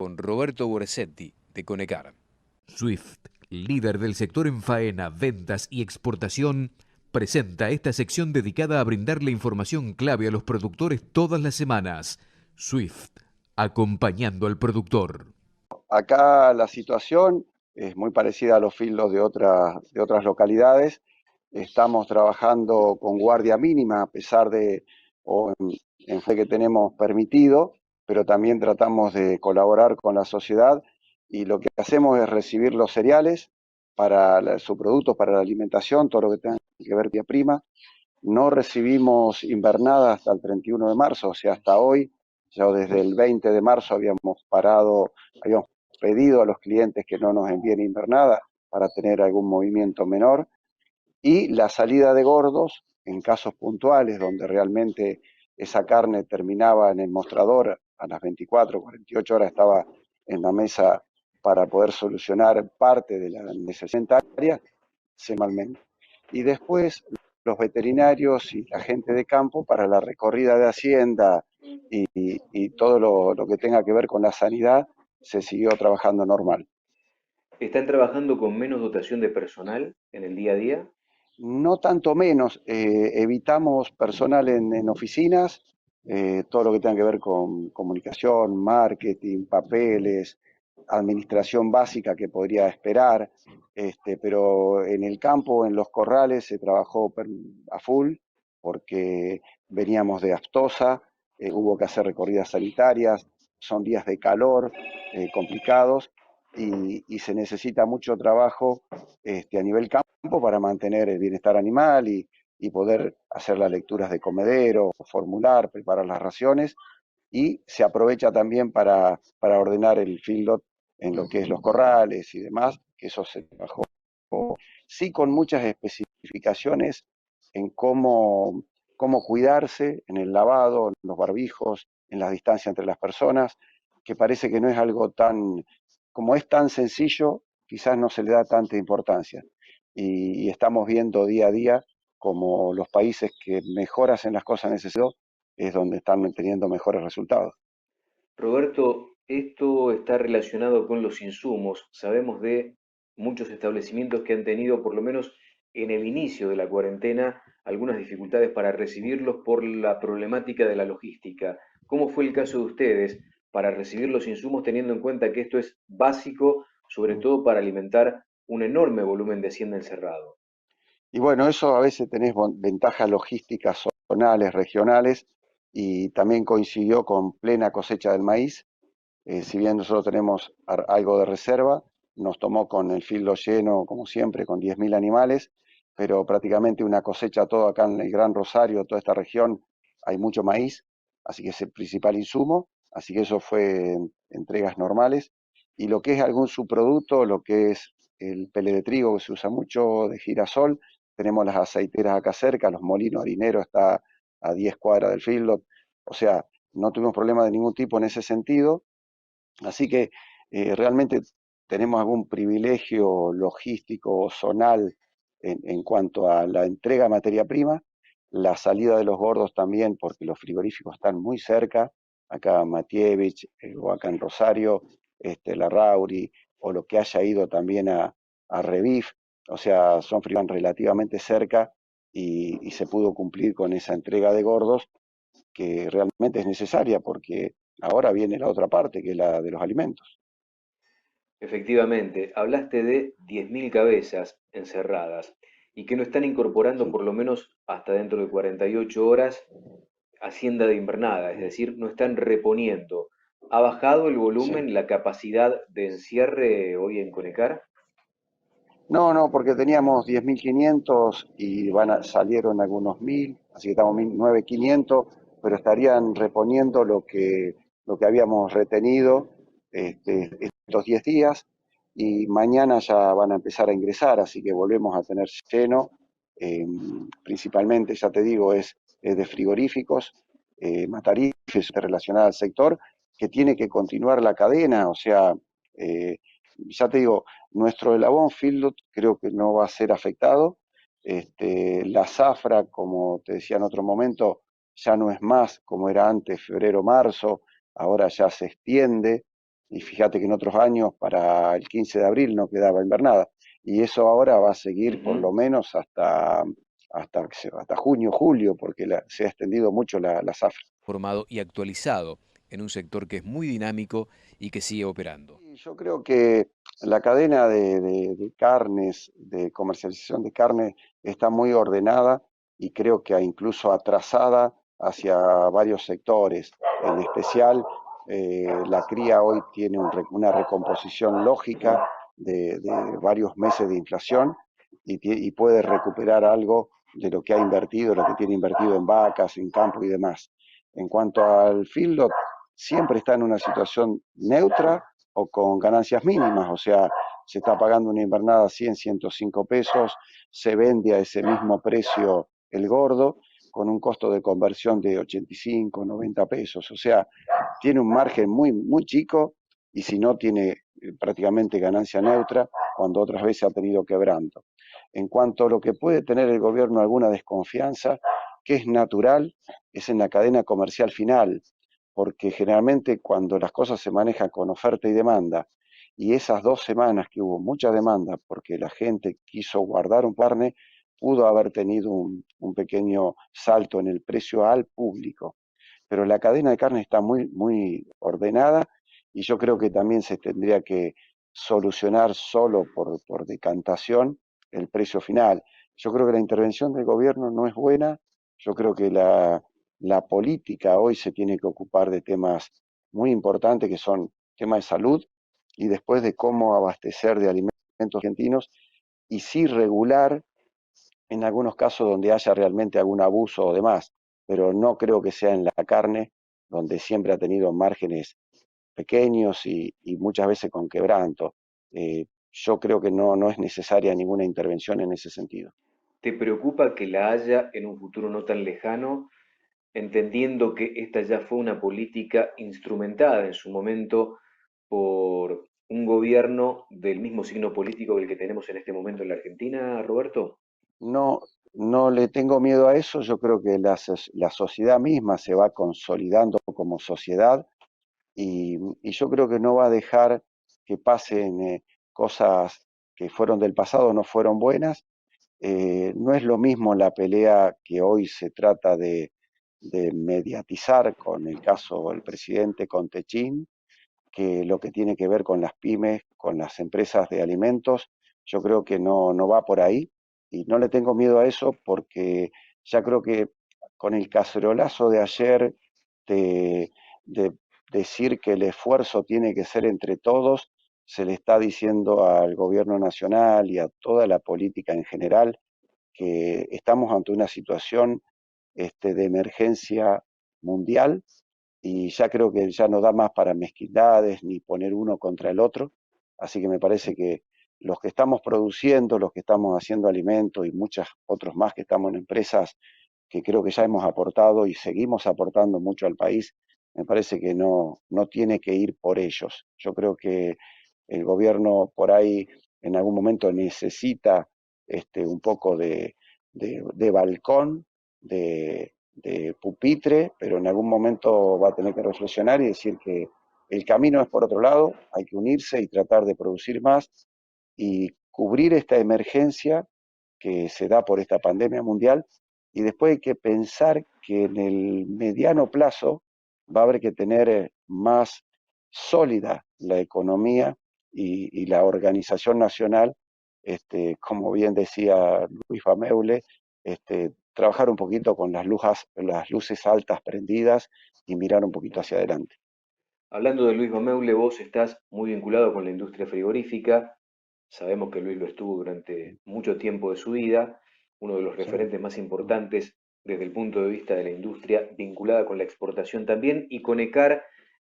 con Roberto Borsetti, de Conecar. Swift, líder del sector en faena, ventas y exportación, presenta esta sección dedicada a brindarle información clave a los productores todas las semanas. Swift, acompañando al productor. Acá la situación es muy parecida a los filos de otras localidades. Estamos trabajando con guardia mínima a pesar de en fe que tenemos permitido, pero también tratamos de colaborar con la sociedad y lo que hacemos es recibir los cereales para sus productos para la alimentación, todo lo que tenga que ver con prima. No recibimos invernada hasta el 31 de marzo, o sea, hasta hoy. Ya desde el 20 de marzo habíamos pedido a los clientes que no nos envíen invernada para tener algún movimiento menor. Y la salida de gordos, en casos puntuales donde realmente esa carne terminaba en el mostrador a las 24, 48 horas estaba en la mesa para poder solucionar parte de la necesidad, semanalmente. Y después los veterinarios y la gente de campo para la recorrida de hacienda y todo lo que tenga que ver con la sanidad se siguió trabajando normal. ¿Están trabajando con menos dotación de personal en el día a día? No tanto menos, evitamos personal en oficinas, todo lo que tenga que ver con comunicación, marketing, papeles, administración básica que podría esperar, pero en el campo, en los corrales, se trabajó a full porque veníamos de aftosa, hubo que hacer recorridas sanitarias, son días de calor complicados y se necesita mucho trabajo a nivel campo para mantener el bienestar animal y poder hacer las lecturas de comedero, formular, preparar las raciones y se aprovecha también para ordenar el feedlot en lo que es los corrales y demás, que eso se trabajó. Sí, con muchas especificaciones en cómo cuidarse en el lavado, en los barbijos, en la distancia entre las personas, que parece que no es algo como es tan sencillo, quizás no se le da tanta importancia. Y estamos viendo día a día como los países que mejor hacen las cosas en ese sentido es donde están teniendo mejores resultados. Roberto, esto está relacionado con los insumos. Sabemos de muchos establecimientos que han tenido, por lo menos en el inicio de la cuarentena, algunas dificultades para recibirlos por la problemática de la logística. ¿Cómo fue el caso de ustedes para recibir los insumos teniendo en cuenta que esto es básico, sobre todo para alimentar un enorme volumen de hacienda encerrado? Y bueno, eso a veces tenés ventajas logísticas zonales, regionales, y también coincidió con plena cosecha del maíz. Si bien nosotros tenemos algo de reserva, nos tomó con el filo lleno, como siempre, con 10.000 animales, pero prácticamente una cosecha todo acá en el Gran Rosario, toda esta región, hay mucho maíz, así que es el principal insumo, así que eso fue entregas normales. Y lo que es algún subproducto, lo que es el pele de trigo, que se usa mucho, de girasol, tenemos las aceiteras acá cerca, los molinos harineros está a 10 cuadras del feedlot, o sea, no tuvimos problema de ningún tipo en ese sentido. Así que realmente tenemos algún privilegio logístico o zonal en cuanto a la entrega de materia prima, la salida de los gordos también, porque los frigoríficos están muy cerca, acá en Matievich o acá en Rosario, Larrauri, o lo que haya ido también a Revif, o sea, son frigoríficos relativamente cerca y se pudo cumplir con esa entrega de gordos que realmente es necesaria porque ahora viene la otra parte, que es la de los alimentos. Efectivamente, hablaste de 10.000 cabezas encerradas y que no están incorporando Sí, por lo menos hasta dentro de 48 horas hacienda de invernada, es decir, no están reponiendo. ¿Ha bajado el sí. volumen, la capacidad de encierre hoy en Conecar? No, no, porque teníamos 10.500 y salieron algunos 1.000, así que estamos 9.500, pero estarían reponiendo lo que habíamos retenido estos 10 días y mañana ya van a empezar a ingresar, así que volvemos a tener lleno. Principalmente, ya te digo, es de frigoríficos, Matarifes relacionada al sector, que tiene que continuar la cadena, o sea, ya te digo, nuestro Elabón Fieldot creo que no va a ser afectado. La zafra, como te decía en otro momento, ya no es más como era antes, febrero, marzo, ahora ya se extiende. y fíjate que en otros años para el 15 de abril no quedaba invernada, y eso ahora va a seguir por lo menos hasta junio, julio, porque se ha extendido mucho la zafra. Formado y actualizado en un sector que es muy dinámico y que sigue operando. Y yo creo que la cadena de carnes, de comercialización de carne, está muy ordenada y creo que incluso atrasada hacia varios sectores. En especial, la cría hoy tiene una recomposición lógica de varios meses de inflación y puede recuperar algo de lo que ha invertido, lo que tiene invertido en vacas, en campo y demás. En cuanto al feedlot, siempre está en una situación neutra o con ganancias mínimas, o sea, se está pagando una invernada 100, 105 pesos, se vende a ese mismo precio el gordo, con un costo de conversión de 85, 90 pesos, o sea, tiene un margen muy, muy chico y si no tiene prácticamente ganancia neutra, cuando otras veces ha tenido quebranto. En cuanto a lo que puede tener el gobierno alguna desconfianza, que es natural, es en la cadena comercial final, porque generalmente cuando las cosas se manejan con oferta y demanda, y esas 2 semanas que hubo mucha demanda porque la gente quiso guardar un carne, pudo haber tenido un pequeño salto en el precio al público. Pero la cadena de carne está muy, muy ordenada y yo creo que también se tendría que solucionar solo por decantación el precio final. Yo creo que la intervención del gobierno no es buena, yo creo que la política hoy se tiene que ocupar de temas muy importantes que son temas de salud y después de cómo abastecer de alimentos argentinos y sí regular en algunos casos donde haya realmente algún abuso o demás, pero no creo que sea en la carne, donde siempre ha tenido márgenes pequeños y muchas veces con quebranto. Yo creo que no es necesaria ninguna intervención en ese sentido. ¿Te preocupa que la haya en un futuro no tan lejano, entendiendo que esta ya fue una política instrumentada en su momento por un gobierno del mismo signo político que el que tenemos en este momento en la Argentina, Roberto? No, no le tengo miedo a eso, yo creo que la sociedad misma se va consolidando como sociedad y yo creo que no va a dejar que pasen cosas que fueron del pasado, no fueron buenas. No es lo mismo la pelea que hoy se trata de mediatizar con el caso del presidente con Techín, que lo que tiene que ver con las pymes, con las empresas de alimentos. Yo creo que no va por ahí y no le tengo miedo a eso porque ya creo que con el cacerolazo de ayer de decir que el esfuerzo tiene que ser entre todos, se le está diciendo al gobierno nacional y a toda la política en general que estamos ante una situación de emergencia mundial y ya creo que ya no da más para mezquindades ni poner uno contra el otro, así que me parece que los que estamos produciendo, los que estamos haciendo alimentos y muchos otros más que estamos en empresas que creo que ya hemos aportado y seguimos aportando mucho al país, me parece que no tiene que ir por ellos. Yo creo que el gobierno por ahí en algún momento necesita un poco de balcón, de pupitre, pero en algún momento va a tener que reflexionar y decir que el camino es por otro lado, hay que unirse y tratar de producir más y cubrir esta emergencia que se da por esta pandemia mundial y después hay que pensar que en el mediano plazo va a haber que tener más sólida la economía y la organización nacional, como bien decía Luis Fameule, trabajar un poquito con las luces altas prendidas y mirar un poquito hacia adelante. Hablando de Luis Bameule, vos estás muy vinculado con la industria frigorífica. Sabemos que Luis lo estuvo durante mucho tiempo de su vida, uno de los Sí, referentes más importantes desde el punto de vista de la industria vinculada con la exportación también, y Conecar,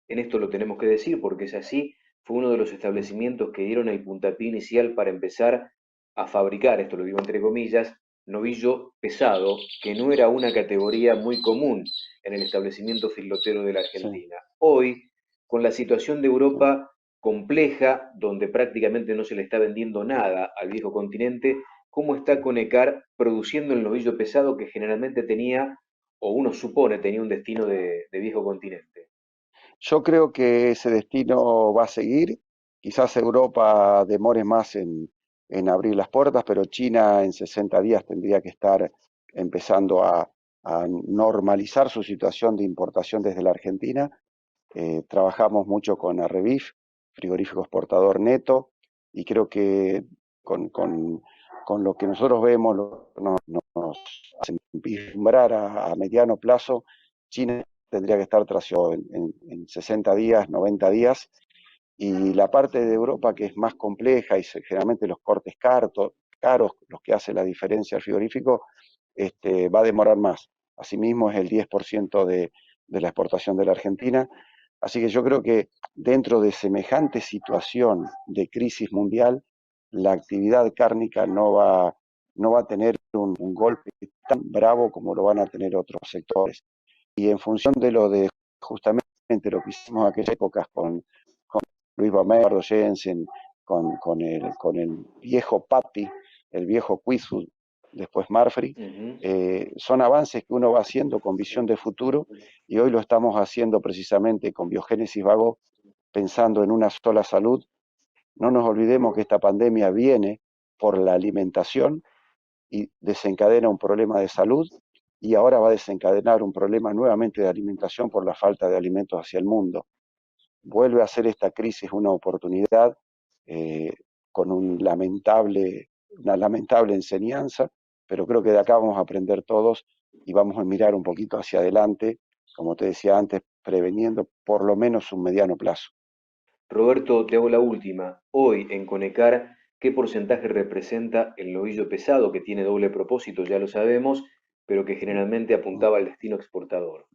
en esto lo tenemos que decir porque es así, fue uno de los establecimientos que dieron el puntapié inicial para empezar a fabricar, esto lo digo entre comillas, novillo pesado, que no era una categoría muy común en el establecimiento filotero de la sí, Argentina. Hoy, con la situación de sí. Europa compleja, donde prácticamente no se le está vendiendo nada al viejo continente, ¿cómo está Conecar produciendo el novillo pesado que generalmente tenía, o uno supone tenía un destino de viejo continente? Yo creo que ese destino va a seguir. Quizás Europa demore más en abrir las puertas, pero China en 60 días tendría que estar empezando a normalizar su situación de importación desde la Argentina. Trabajamos mucho con Arrevif, frigorífico exportador neto, y creo que con lo que nosotros vemos nos hace vislumbrar a mediano plazo. China tendría que estar traseado en 60 días, 90 días, y la parte de Europa que es más compleja y generalmente los cortes caros, los que hacen la diferencia al frigorífico, va a demorar más. Asimismo es el 10% de la exportación de la Argentina. Así que yo creo que dentro de semejante situación de crisis mundial, la actividad cárnica no va a tener un golpe tan bravo como lo van a tener otros sectores. Y en función de lo de justamente lo que hicimos en aquellas épocas con Luis Bamer, Eduardo Jensen, con el viejo Patti, el viejo Quisud, después Marfrig, Ujú. son avances que uno va haciendo con visión de futuro, y hoy lo estamos haciendo precisamente con Biogénesis Vago, pensando en una sola salud. No nos olvidemos que esta pandemia viene por la alimentación y desencadena un problema de salud, y ahora va a desencadenar un problema nuevamente de alimentación por la falta de alimentos hacia el mundo. Vuelve a ser esta crisis una oportunidad, eh, con una lamentable enseñanza, pero creo que de acá vamos a aprender todos y vamos a mirar un poquito hacia adelante, como te decía antes, preveniendo por lo menos un mediano plazo. Roberto, te hago la última. Hoy en Conecar, ¿qué porcentaje representa el novillo pesado que tiene doble propósito, ya lo sabemos, pero que generalmente apuntaba al destino exportador?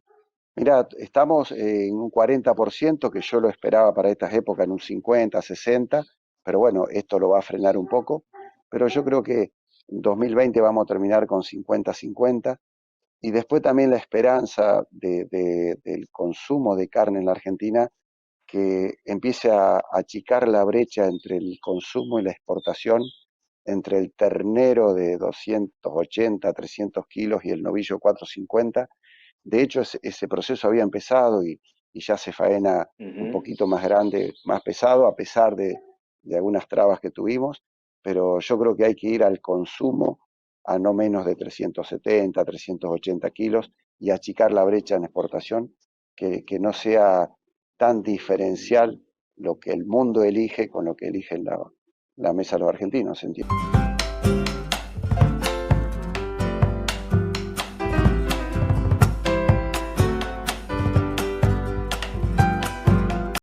Mirá, estamos en un 40%, que yo lo esperaba para estas épocas en un 50, 60, pero bueno, esto lo va a frenar un poco. Pero yo creo que en 2020 vamos a terminar con 50-50, y después también la esperanza del consumo de carne en la Argentina, que empiece a achicar la brecha entre el consumo y la exportación, entre el ternero de 280, 300 kilos y el novillo 450. De hecho, ese proceso había empezado, y ya se faena un Ujú. poquito más grande, más pesado, a pesar de algunas trabas que tuvimos, pero yo creo que hay que ir al consumo a no menos de 370, 380 kilos, y achicar la brecha en exportación, que no sea tan diferencial lo que el mundo elige con lo que eligen la mesa de los argentinos, ¿se entiende?